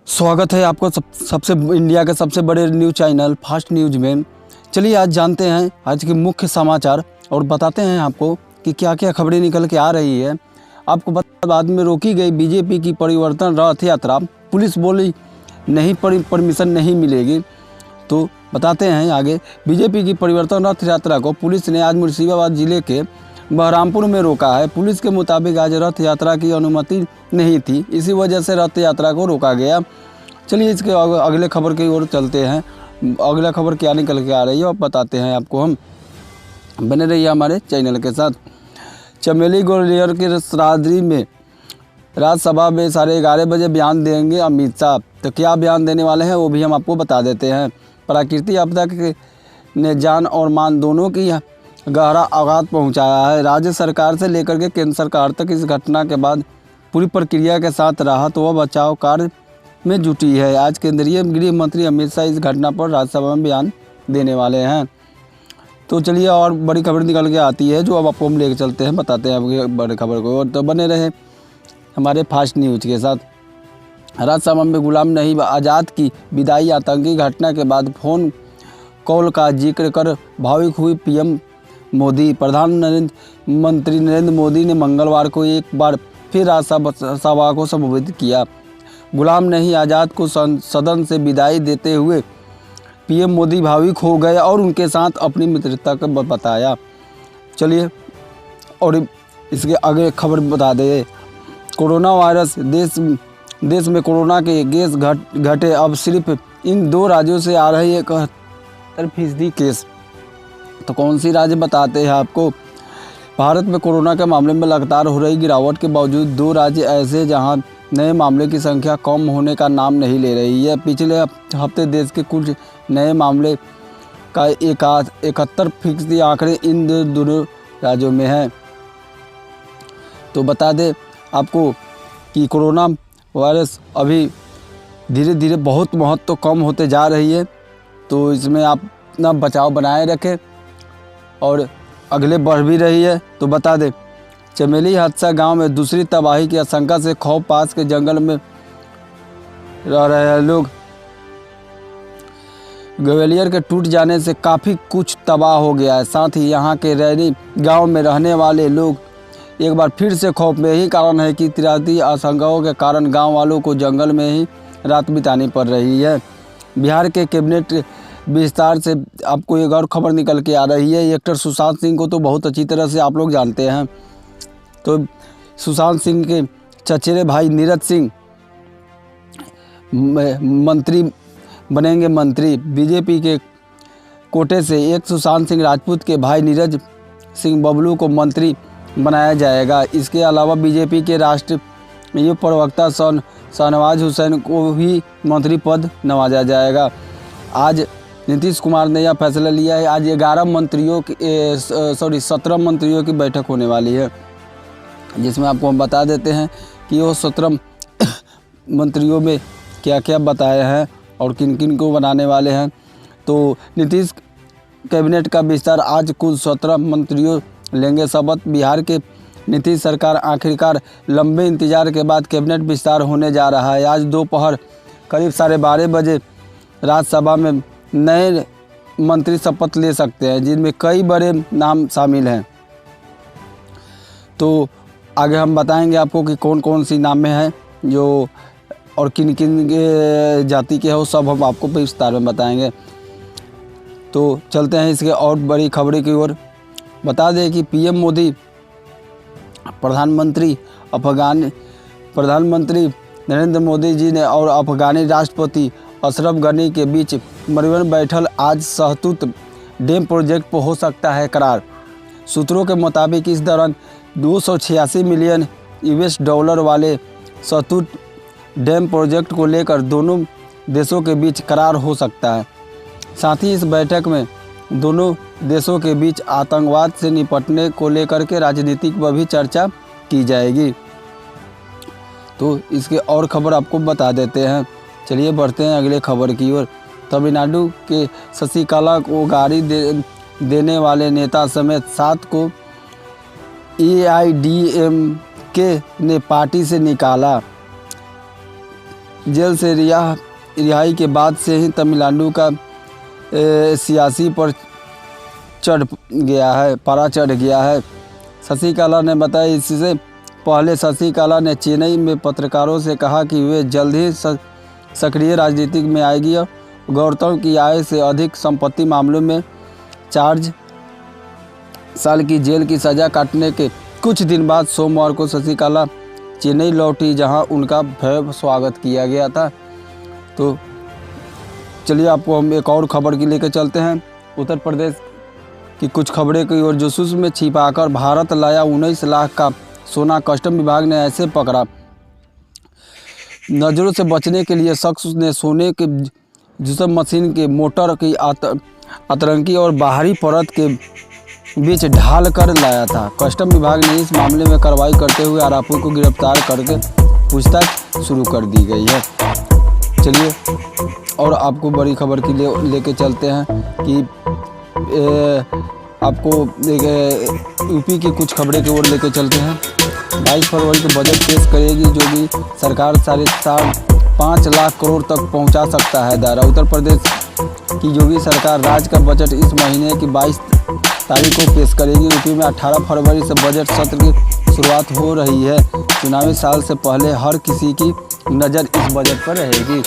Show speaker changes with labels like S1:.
S1: स्वागत है आपको सबसे इंडिया के सबसे बड़े न्यूज़ चैनल फास्ट न्यूज में। चलिए आज जानते हैं आज के मुख्य समाचार और बताते हैं आपको कि क्या क्या खबरें निकल के आ रही है। आपको बाद में रोकी गई बीजेपी की परिवर्तन रथ यात्रा, पुलिस बोली नहीं परमिशन नहीं मिलेगी। तो बताते हैं आगे। बीजेपी की परिवर्तन रथ यात्रा को पुलिस ने आज मुर्शिदाबाद जिले के बहरामपुर में रोका है। पुलिस के मुताबिक आज रथ यात्रा की अनुमति नहीं थी, इसी वजह से रथ यात्रा को रोका गया। चलिए इसके अगले खबर की ओर चलते हैं। अगला खबर क्या निकल के आ रही है और बताते हैं आपको हम। बने रहिए हमारे चैनल के साथ। चमेली ग्वालियर के श्राद्री में राज्यसभा में 11:30 बजे बयान देंगे अमित शाह। तो क्या बयान देने वाले हैं वो भी हम आपको बता देते हैं। प्राकृतिक आपदा ने जान और मान दोनों की गहरा आघात पहुंचाया है। राज्य सरकार से लेकर के केंद्र सरकार तक इस घटना के बाद पूरी प्रक्रिया के साथ राहत व बचाव कार्य में जुटी है। आज केंद्रीय गृह मंत्री अमित शाह इस घटना पर राज्यसभा में बयान देने वाले हैं। तो चलिए और बड़ी खबर निकल के आती है जो अब आपको हम लेकर चलते हैं, बताते हैं आपकी बड़ी खबर को। और तो बने रहे हमारे फास्ट न्यूज के साथ। राज्यसभा में गुलाम नबी आज़ाद की विदाई आतंकी घटना के बाद फोन कॉल का जिक्र कर भावुक हुई पीएम मोदी। प्रधानमंत्री नरेंद्र मोदी ने मंगलवार को एक बार फिर राज्यसभा को संबोधित किया। गुलाम नबी आज़ाद को सदन से विदाई देते हुए पीएम मोदी भावुक हो गए और उनके साथ अपनी मित्रता को बताया। चलिए और इसके आगे खबर बता दें। कोरोना वायरस देश में कोरोना के केस घटे। अब सिर्फ इन 2 राज्यों से आ रही 71% केस। तो कौन सी राज्य बताते हैं आपको। भारत में कोरोना के मामले में लगातार हो रही गिरावट के बावजूद 2 राज्य ऐसे जहां नए मामले की संख्या कम होने का नाम नहीं ले रही है। पिछले हफ्ते देश के कुल नए मामले का 71% आंकड़े इन दोनों राज्यों में है। तो बता दें आपको कि कोरोना वायरस अभी धीरे धीरे बहुत महत्व कम होते जा रही है। तो इसमें आप अपना बचाव बनाए रखें और अगले बढ़ भी रही है। तो बता दें चमेली हादसा गांव में दूसरी तबाही की आशंका से खौफ पास के जंगल में रह रहे लोग। ग्वालियर के टूट जाने से काफ़ी कुछ तबाह हो गया है। साथ ही यहां के रैनी गांव में रहने वाले लोग एक बार फिर से खौफ में। यही कारण है कि तीव्र आशंकाओं के कारण गांव वालों को जंगल में ही रात बितानी पड़ रही है। बिहार के कैबिनेट विस्तार से आपको एक और खबर निकल के आ रही है। एक्टर सुशांत सिंह को तो बहुत अच्छी तरह से आप लोग जानते हैं। तो सुशांत सिंह के चचेरे भाई नीरज सिंह मंत्री बनेंगे मंत्री। बीजेपी के कोटे से एक सुशांत सिंह राजपूत के भाई नीरज सिंह बबलू को मंत्री बनाया जाएगा। इसके अलावा बीजेपी के राष्ट्रीय प्रवक्ता शाहनवाज हुसैन को भी मंत्री पद नवाजा जाएगा। आज नीतीश कुमार ने यह फैसला लिया है। आज 17 मंत्रियों की बैठक होने वाली है, जिसमें आपको हम बता देते हैं कि वो 17 मंत्रियों में क्या क्या बताए हैं और किन किन को बनाने वाले हैं। तो नीतीश कैबिनेट का विस्तार आज कुल 17 मंत्रियों लेंगे शपथ। बिहार के नीतीश सरकार आखिरकार लंबे इंतजार के बाद कैबिनेट विस्तार होने जा रहा है। आज दोपहर करीब 12:30 बजे राज्यसभा में नए मंत्री शपथ ले सकते हैं, जिनमें कई बड़े नाम शामिल हैं। तो आगे हम बताएंगे आपको कि कौन कौन सी नामें हैं जो और किन किन के जाति के हैं, वो सब हम आपको विस्तार में बताएंगे। तो चलते हैं इसके और बड़ी खबरें की ओर। बता दें कि पीएम मोदी प्रधानमंत्री नरेंद्र मोदी जी ने और अफगानी राष्ट्रपति अशरफ गनी के बीच मरीवन बैठक। आज सहतूत डैम प्रोजेक्ट पर हो सकता है करार। सूत्रों के मुताबिक इस दौरान 286 मिलियन US डॉलर वाले सहतूत डैम प्रोजेक्ट को लेकर दोनों देशों के बीच करार हो सकता है। साथ ही इस बैठक में दोनों देशों के बीच आतंकवाद से निपटने को लेकर के राजनीतिक पर भी चर्चा की जाएगी। तो इसके और खबर आपको बता देते हैं। चलिए बढ़ते हैं अगले खबर की ओर। तमिलनाडु के शशिकला को गाड़ी देने वाले नेता समेत 7 को AIADMK ने पार्टी से निकाला। जेल से रिहाई के बाद से ही तमिलनाडु का सियासी पर पारा चढ़ गया है। शशिकला ने बताया। इससे पहले शशिकला ने चेन्नई में पत्रकारों से कहा कि वे जल्द ही सक्रिय राजनीति में आएगी। गौरतलब की आय से अधिक संपत्ति मामलों में 4 साल की जेल की सज़ा काटने के कुछ दिन बाद सोमवार को शशिकला चेन्नई लौटी, जहां उनका भव्य स्वागत किया गया था। तो चलिए आपको हम एक और खबर की लेकर चलते हैं। उत्तर प्रदेश की कुछ खबरें की ओर। जासूस में छिपाकर भारत लाया 19 लाख का सोना, कस्टम विभाग ने ऐसे पकड़ा। नजरों से बचने के लिए शख्स ने सोने के जुस्म मशीन के मोटर की अतरंगी और बाहरी परत के बीच ढाल कर लाया था। कस्टम विभाग ने इस मामले में कार्रवाई करते हुए आरोपियों को गिरफ्तार करके पूछताछ शुरू कर दी गई है। चलिए और आपको बड़ी खबर की लेके चलते हैं कि आपको यूपी की कुछ खबरें की ओर लेके चलते हैं। 22 फरवरी को बजट पेश करेगी योगी सरकार। 5.5 लाख करोड़ तक पहुंचा सकता है दायरा। उत्तर प्रदेश की योगी सरकार राज्य का बजट इस महीने की 22 तारीख को पेश करेगी। यूपी में 18 फरवरी से बजट सत्र की शुरुआत हो रही है। चुनावी साल से पहले हर किसी की नज़र इस बजट पर रहेगी।